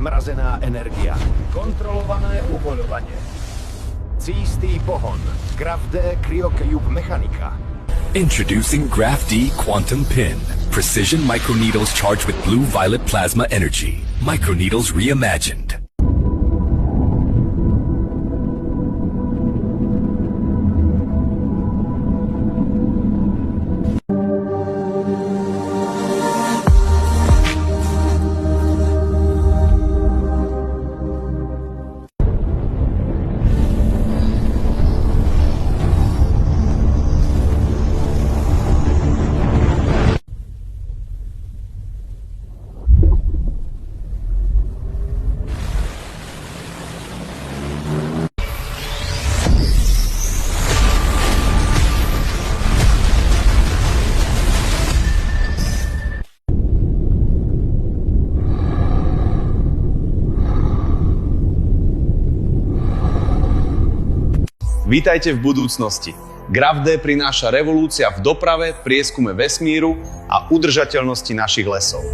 zmrazená energia. Kontrolované uvoľovanie. Čistý pohon. Graph D Cryocube mechanika. Introducing Graph D Quantum Pin. Precision microneedles charged with blue-violet plasma energy. Microneedles reimagined. Vítajte v budúcnosti. Graph D prináša revolúcia v doprave, prieskume vesmíru a udržateľnosti našich lesov.